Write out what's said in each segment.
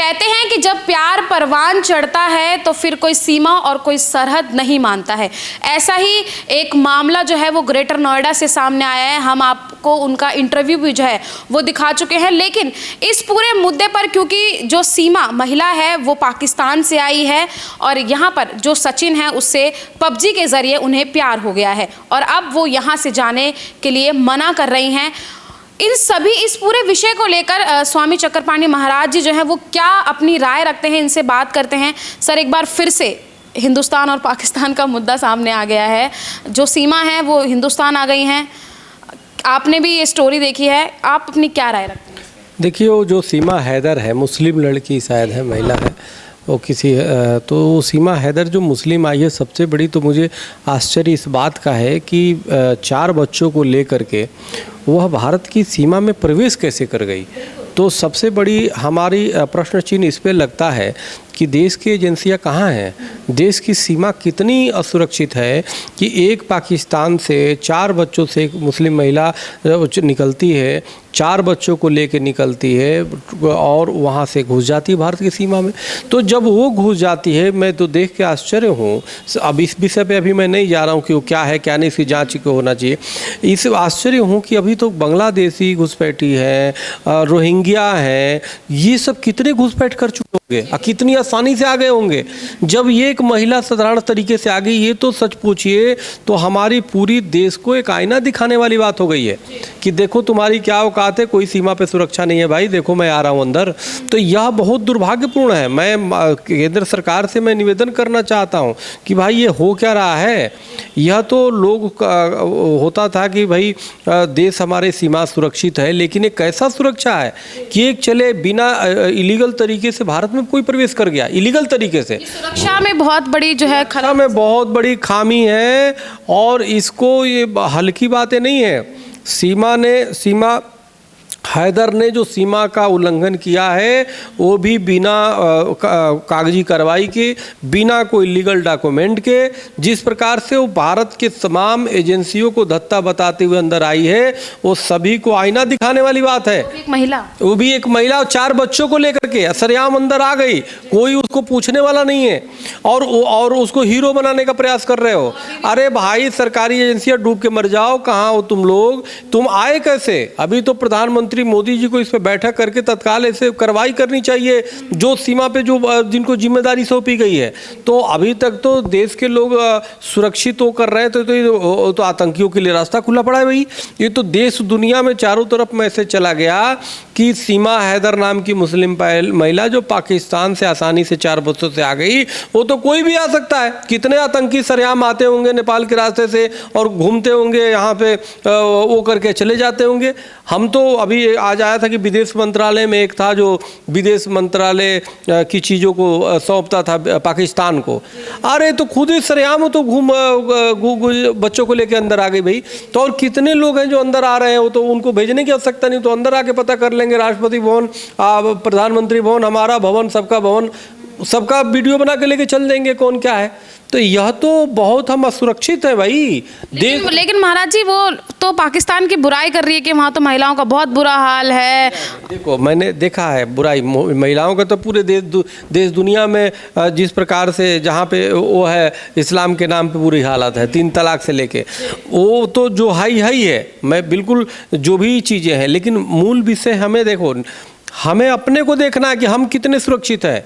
कहते हैं कि जब प्यार परवान चढ़ता है तो फिर कोई सीमा और कोई सरहद नहीं मानता है। ऐसा ही एक मामला जो है वो ग्रेटर नोएडा से सामने आया है। हम आपको उनका इंटरव्यू भी जो है वो दिखा चुके हैं, लेकिन इस पूरे मुद्दे पर क्योंकि जो सीमा महिला है वो पाकिस्तान से आई है और यहाँ पर जो सचिन है उससे पबजी के ज़रिए उन्हें प्यार हो गया है और अब वो यहाँ से जाने के लिए मना कर रही हैं। इस पूरे विषय को लेकर स्वामी चक्रपाणी महाराज जी जो हैं वो क्या अपनी राय रखते हैं, इनसे बात करते हैं। सर, एक बार फिर से हिंदुस्तान और पाकिस्तान का मुद्दा सामने आ गया है। जो सीमा है वो हिंदुस्तान आ गई हैं। आपने भी ये स्टोरी देखी है, आप अपनी क्या राय रखते हैं? देखिए, वो जो सीमा हैदर है, मुस्लिम लड़की शायद है, महिला है वो किसी, तो सीमा हैदर जो मुस्लिम आई है, सबसे बड़ी तो मुझे आश्चर्य इस बात का है कि 4 बच्चों को लेकर के वह भारत की सीमा में प्रवेश कैसे कर गई। तो सबसे बड़ी हमारी प्रश्न चिन्ह इस पर लगता है कि देश की एजेंसियां कहाँ हैं, देश की सीमा कितनी असुरक्षित है कि एक पाकिस्तान से 4 बच्चों से एक मुस्लिम महिला निकलती है, 4 बच्चों को लेकर निकलती है और वहाँ से घुस जाती है भारत की सीमा में। तो जब वो घुस जाती है, मैं तो देख के आश्चर्य हूँ। अब इस विषय पे अभी मैं नहीं जा रहा हूँ कि वो क्या है क्या नहीं, इसकी जाँच को होना चाहिए। इस आश्चर्य हूँ कि अभी तो बांग्लादेशी घुसपैठी है, रोहिंग्या है, ये सब कितने घुसपैठ कर चुके होंगे, कितनी आसानी से आ गए होंगे। जब ये एक महिला साधारण तरीके से आ गई, ये तो सच पूछिए तो हमारी पूरी देश को एक आईना दिखाने वाली बात हो गई है कि देखो तुम्हारी क्या औकात है, कोई सीमा पे सुरक्षा नहीं है भाई, देखो मैं आ रहा हूँ अंदर। तो यह बहुत दुर्भाग्यपूर्ण है। मैं केंद्र सरकार से मैं निवेदन करना चाहता हूँ कि भाई ये हो क्या रहा है। यह तो लोग होता था कि भाई देश हमारे सीमा सुरक्षित है, लेकिन एक कैसा सुरक्षा है कि एक चले बिना इलीगल तरीके से भारत में कोई प्रवेश कर गया, इलीगल तरीके से। सुरक्षा में बहुत बड़ी जो है सुरक्षा में बहुत बड़ी खामी है और इसको ये हल्की बातें नहीं है। सीमा हैदर ने जो सीमा का उल्लंघन किया है वो भी बिना कागजी कार्रवाई के, बिना कोई लीगल डॉक्यूमेंट के, जिस प्रकार से वो भारत के तमाम एजेंसियों को धत्ता बताते हुए अंदर आई है, वो सभी को आईना दिखाने वाली बात है। वो भी एक महिला और 4 बच्चों को लेकर के सरेआम अंदर आ गई, कोई उसको पूछने वाला नहीं है और उसको हीरो बनाने का प्रयास कर रहे हो। अरे भाई, सरकारी एजेंसियां डूब के मर जाओ, कहाँ हो तुम लोग, तुम आए कैसे? अभी तो प्रधानमंत्री मोदी जी को इस पे बैठक करके तत्काल ऐसे कार्रवाई करनी चाहिए जो सीमा पे जो जिनको जिम्मेदारी सौंपी गई है। तो अभी तक तो देश के लोग सुरक्षित हो कर रहे हैं, तो आतंकियों के लिए रास्ता खुला पड़ा है भाई। ये तो देश दुनिया में चारों तरफ मैसेज चला गया कि सीमा हैदर नाम की मुस्लिम महिला जो पाकिस्तान से आसानी से 4 बच्चों से आ गई, वो तो कोई भी आ सकता है। कितने आतंकी सरेआम आते होंगे नेपाल के रास्ते से और घूमते होंगे यहाँ पे, वो करके चले जाते होंगे। हम तो अभी आज आया था कि विदेश मंत्रालय में एक था जो विदेश मंत्रालय की चीज़ों को सौंपता था पाकिस्तान को। अरे तो खुद ही सरेआम तो बच्चों को लेके अंदर आ गई भाई। तो और कितने लोग हैं जो अंदर आ रहे हैं, वो तो उनको भेजने की आवश्यकता नहीं, तो अंदर आके पता कर लेंगे। राष्ट्रपति भवन, प्रधानमंत्री भवन, हमारा भवन, सबका भवन, सबका वीडियो बना के लेके चल देंगे कौन क्या है। तो यह तो बहुत हम असुरक्षित है भाई। लेकिन महाराज जी, वो तो पाकिस्तान की बुराई कर रही है कि वहाँ तो महिलाओं का बहुत बुरा हाल है। देखो, मैंने देखा है बुराई महिलाओं का तो पूरे देश दुनिया में जिस प्रकार से जहाँ पे वो है इस्लाम के नाम पे बुरी हालत है, 3 तलाक से लेके, वो तो जो हाई है। मैं बिल्कुल जो भी चीज़ें हैं, लेकिन मूल विषय हमें देखो, हमें अपने को देखना है कि हम कितने सुरक्षित हैं।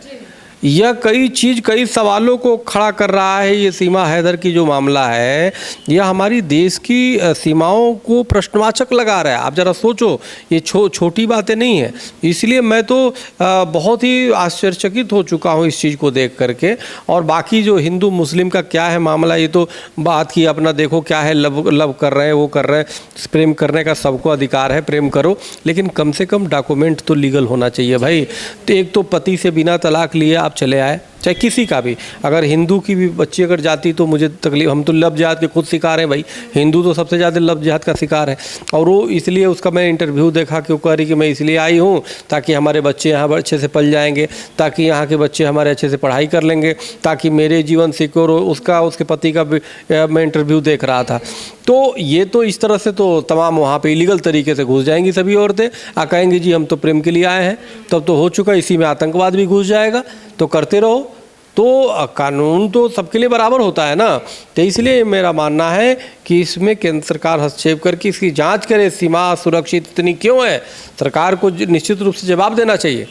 यह कई सवालों को खड़ा कर रहा है। ये सीमा हैदर की जो मामला है, यह हमारी देश की सीमाओं को प्रश्नवाचक लगा रहा है। आप ज़रा सोचो, ये छोटी बातें नहीं है। इसलिए मैं तो बहुत ही आश्चर्यचकित हो चुका हूँ इस चीज़ को देख करके। और बाकी जो हिंदू मुस्लिम का क्या है मामला, ये तो बात की अपना देखो क्या है, लव कर रहे हैं, वो कर रहे हैं, प्रेम करने का सबको अधिकार है, प्रेम करो, लेकिन कम से कम डॉक्यूमेंट तो लीगल होना चाहिए भाई। तो एक तो पति से बिना तलाक लिए आप चले आए, चाहे किसी का भी। अगर हिंदू की भी बच्ची अगर जाती तो मुझे तकलीफ, हम तो लव जिहाद के खुद शिकार हैं भाई, हिंदू तो सबसे ज़्यादा लव जिहाद का शिकार है। और वो इसलिए उसका मैं इंटरव्यू देखा कि वो कह रही कि मैं इसलिए आई हूँ ताकि हमारे बच्चे यहाँ अच्छे से पल जाएंगे, ताकि यहाँ के बच्चे हमारे अच्छे से पढ़ाई कर लेंगे, ताकि मेरे जीवन सिक्योर हो। उसका उसके पति का भी मैं इंटरव्यू देख रहा था। तो ये तो इस तरह से तो तमाम वहाँ पे इलीगल तरीके से घुस जाएंगी सभी औरतें, कहेंगी जी हम तो प्रेम के लिए आए हैं, तब तो हो चुका, इसी में आतंकवाद भी घुस जाएगा, तो करते रहो। तो कानून तो सबके लिए बराबर होता है ना। तो इसलिए मेरा मानना है कि इसमें केंद्र सरकार हस्तक्षेप करके इसकी जांच करे, सीमा सुरक्षित इतनी क्यों है, सरकार को निश्चित रूप से जवाब देना चाहिए।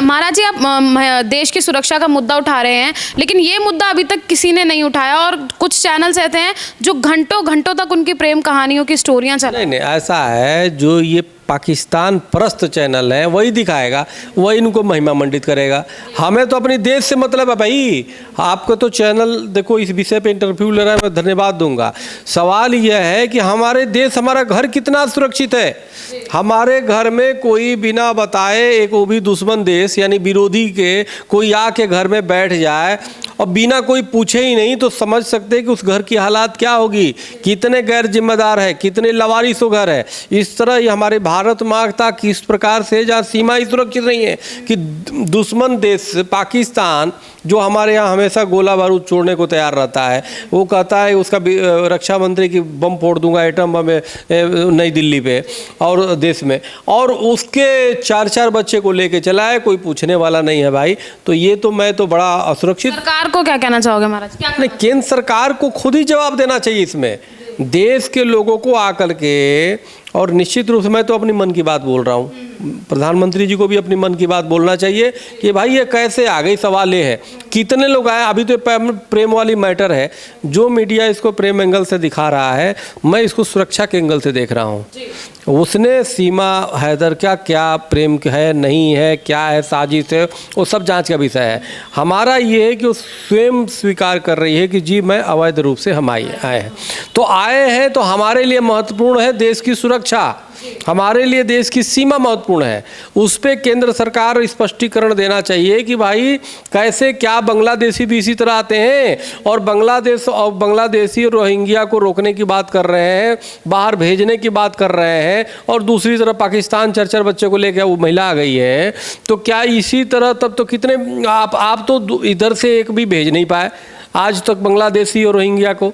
महाराज जी, आप देश की सुरक्षा का मुद्दा उठा रहे हैं, लेकिन ये मुद्दा अभी तक किसी ने नहीं उठाया और कुछ चैनल्स ऐसे हैं जो घंटों घंटों तक उनकी प्रेम कहानियों की स्टोरियां चला। नहीं, ऐसा है, जो ये पाकिस्तान परस्त चैनल है वही दिखाएगा, वही इनको महिमा मंडित करेगा। हमें तो अपनी देश से मतलब है भाई। आपको तो चैनल देखो, इस विषय पे इंटरव्यू ले रहा है, मैं धन्यवाद दूंगा। सवाल यह है कि हमारे देश, हमारा घर कितना सुरक्षित है। हमारे घर में कोई बिना बताए, एक वो भी दुश्मन देश यानी विरोधी के, कोई आके घर में बैठ जाए और बिना कोई पूछे ही नहीं, तो समझ सकते हैं कि उस घर की हालात क्या होगी, कितने गैर जिम्मेदार है, कितने लवारिसों घर है। इस तरह ही हमारे भारत माता किस प्रकार से, जहाँ सीमा ही सुरक्षित नहीं है, कि दुश्मन देश पाकिस्तान जो हमारे यहाँ हमेशा गोला बारूद छोड़ने को तैयार रहता है, वो कहता है उसका रक्षा मंत्री की बम फोड़ दूंगा, एटम बम नई दिल्ली पे और देश में, और उसके 4-4 बच्चे को लेके चला है, कोई पूछने वाला नहीं है भाई। तो ये तो मैं तो बड़ा असुरक्षित। सरकार को क्या कहना चाहोगे महाराज? क्या नहीं, केंद्र सरकार को खुद ही जवाब देना चाहिए इसमें, देश के लोगों को आकर के। और निश्चित रूप से मैं तो अपनी मन की बात बोल रहा हूँ, प्रधानमंत्री जी को भी अपनी मन की बात बोलना चाहिए कि भाई ये कैसे आ गई। सवाल ये है कितने लोग आए, अभी तो प्रेम वाली मैटर है, जो मीडिया इसको प्रेम एंगल से दिखा रहा है, मैं इसको सुरक्षा के एंगल से देख रहा हूँ। उसने सीमा हैदर का क्या प्रेम है, नहीं है, क्या है, साजिश है, वो सब जांच का विषय है। हमारा ये है कि वो स्वयं स्वीकार कर रही है कि जी मैं अवैध रूप से हम आए हैं। तो आए हैं तो हमारे लिए महत्वपूर्ण है देश की सुरक्षा, हमारे लिए देश की सीमा महत्वपूर्ण है। उस पर केंद्र सरकार स्पष्टीकरण देना चाहिए कि भाई कैसे क्या बांग्लादेशी भी इसी तरह आते हैं और बांग्लादेशी रोहिंग्या को रोकने की बात कर रहे हैं, बाहर भेजने की बात कर रहे हैं, और दूसरी तरफ पाकिस्तान 4-4 बच्चे को लेकर वो महिला आ गई है। तो क्या इसी तरह, तब तो कितने आप तो इधर से एक भी भेज नहीं पाए आज तक बांग्लादेशी और रोहिंग्या को,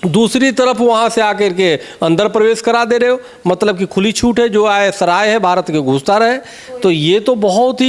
दूसरी तरफ वहाँ से आकर के अंदर प्रवेश करा दे रहे हो, मतलब कि खुली छूट है, जो आए सराय है भारत के घुसता रहे। तो ये तो बहुत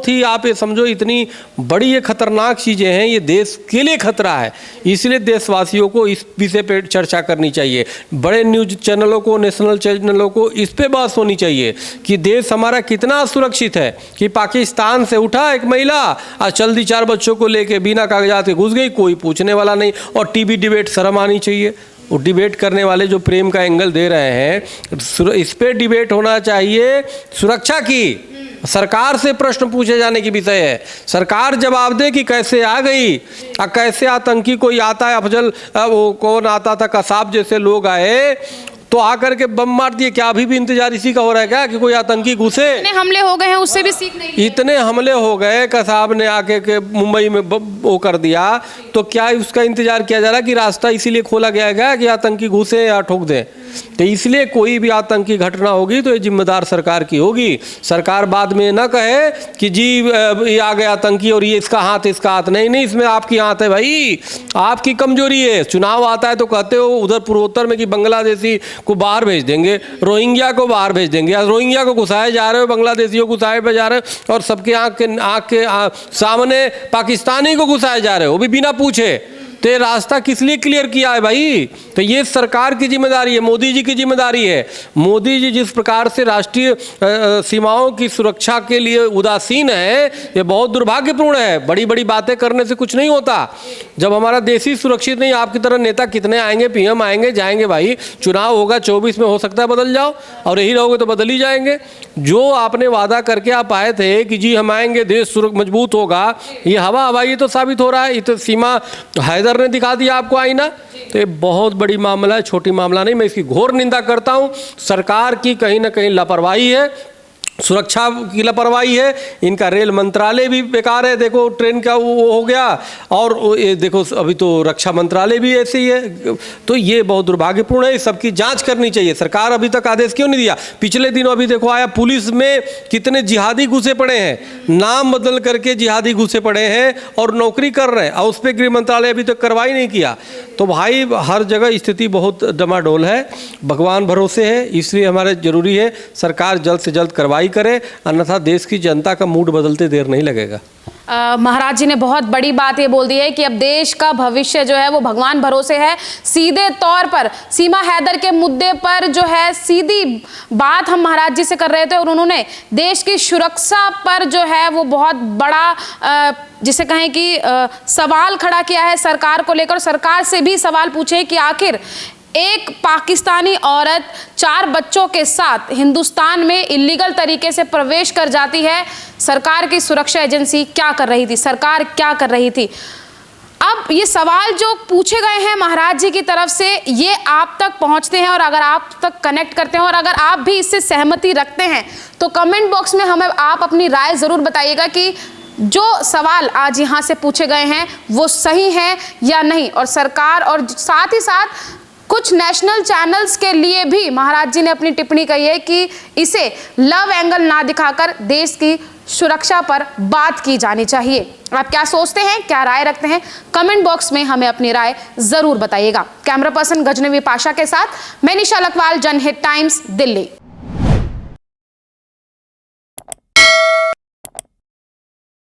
ही आप ये समझो इतनी बड़ी ये खतरनाक चीज़ें हैं, ये देश के लिए खतरा है। इसलिए देशवासियों को इस विषय पे चर्चा करनी चाहिए, बड़े न्यूज चैनलों को, नेशनल चैनलों को इस पे बात होनी चाहिए कि देश हमारा कितना सुरक्षित है, कि पाकिस्तान से उठा एक महिला और जल्दी 4 बच्चों को लेके बिना कागजात के घुस गई, कोई पूछने वाला नहीं। और टीवी डिबेट शर्म आनी चाहिए, वो डिबेट करने वाले जो प्रेम का एंगल दे रहे हैं, इस पे डिबेट होना चाहिए। सुरक्षा की सरकार से प्रश्न पूछे जाने की विषय है, सरकार जवाब दे कि कैसे आ गई, कैसे आतंकी कोई आता है, अफजल वो कौन आता था, कसाब जैसे लोग आए तो आकर के बम मार दिए। क्या अभी भी इंतजार इसी का हो रहा है क्या कि कोई आतंकी घुसे? इतने हमले हो गए हैं, उससे भी सीख नहीं, इतने हमले हो गए, कसाब ने आके के मुंबई में वो कर दिया, तो क्या उसका इंतजार किया जा रहा है कि रास्ता इसीलिए खोला गया है कि आतंकी घुसे या ठोक दें? तो इसलिए कोई भी आतंकी घटना होगी तो ये जिम्मेदार सरकार की होगी। सरकार बाद में ना कहे कि जी ये आ गया आतंकी और ये इसका हाथ नहीं, इसमें आपकी हाथ है भाई, आपकी कमजोरी है। चुनाव आता है तो कहते हो उधर पूर्वोत्तर में कि बांग्लादेशी को बाहर भेज देंगे, रोहिंग्या को बाहर भेज देंगे, रोहिंग्या को घुसाए जा रहे हो, बांग्लादेशियों को घुसाए पे जा रहे हो, और सबके आँख के सामने पाकिस्तानी को घुसाए जा रहे हो, वो भी बिना पूछे। तो ये रास्ता किस लिए क्लियर किया है भाई? तो ये सरकार की जिम्मेदारी है, मोदी जी की जिम्मेदारी है। मोदी जी जिस प्रकार से राष्ट्रीय सीमाओं की सुरक्षा के लिए उदासीन है, ये बहुत दुर्भाग्यपूर्ण है। बड़ी बड़ी बातें करने से कुछ नहीं होता। जब हमारा देश ही सुरक्षित नहीं, आपकी तरह नेता कितने आएंगे, पीएम आएंगे जाएंगे भाई, चुनाव होगा 24 में, हो सकता है बदल जाओ, और यही रहोगे तो बदल ही जाएंगे। जो आपने वादा करके आप आए थे कि जी हम आएंगे, देश मजबूत होगा, ये हवा हवाई तो साबित हो रहा है। ये तो सीमा हैदर ने दिखा दिया आपको आईना। तो ये बहुत बड़ी मामला है, छोटी मामला नहीं। मैं इसकी घोर निंदा करता हूं। सरकार की कहीं ना कहीं लापरवाही है, सुरक्षा की लापरवाही है, इनका रेल मंत्रालय भी बेकार है। देखो ट्रेन का वो हो गया, और ये देखो अभी तो रक्षा मंत्रालय भी ऐसे ही है। तो ये बहुत दुर्भाग्यपूर्ण है, सबकी जांच करनी चाहिए। सरकार अभी तक आदेश क्यों नहीं दिया? पिछले दिनों अभी देखो आया, पुलिस में कितने जिहादी घुसे पड़े हैं, नाम बदल करके जिहादी घुसे पड़े हैं और नौकरी कर रहे हैं, और उस पर गृह मंत्रालय अभी तक कार्रवाई नहीं किया। तो भाई हर जगह स्थिति बहुत डमाडोल है, भगवान भरोसे है, इसलिए हमारे जरूरी है सरकार जल्द से जल्द कार्रवाई करे, अन्यथा देश की जनता का मूड बदलते देर नहीं लगेगा। महाराज जी ने बहुत बड़ी बात ये बोल दी है कि अब देश का भविष्य जो है वो भगवान भरोसे है। सीधे तौर पर सीमा हैदर के मुद्दे पर जो है सीधी बात हम महाराज जी से कर रहे थे, और उन्होंने देश की सुरक्षा पर जो है वो बहुत बड़ा जिसे कहें कि सवाल खड़ा किया है सरकार को लेकर। सरकार से भी सवाल पूछे कि आखिर एक पाकिस्तानी औरत 4 बच्चों के साथ हिंदुस्तान में इलीगल तरीके से प्रवेश कर जाती है, सरकार की सुरक्षा एजेंसी क्या कर रही थी, सरकार क्या कर रही थी? अब ये सवाल जो पूछे गए हैं महाराज जी की तरफ से, ये आप तक पहुंचते हैं, और अगर आप तक कनेक्ट करते हैं और अगर आप भी इससे सहमति रखते हैं तो कमेंट बॉक्स में हमें आप अपनी राय ज़रूर बताइएगा कि जो सवाल आज यहाँ से पूछे गए हैं वो सही हैं या नहीं। और सरकार और साथ ही साथ कुछ नेशनल चैनल्स के लिए भी महाराज जी ने अपनी टिप्पणी कही है कि इसे लव एंगल ना दिखाकर देश की सुरक्षा पर बात की जानी चाहिए। आप क्या सोचते हैं, क्या राय रखते हैं? कमेंट बॉक्स में हमें अपनी राय जरूर बताइएगा। कैमरा पर्सन गजनवी पाशा के साथ मैं निशा लखवाल, जनहित टाइम्स, दिल्ली।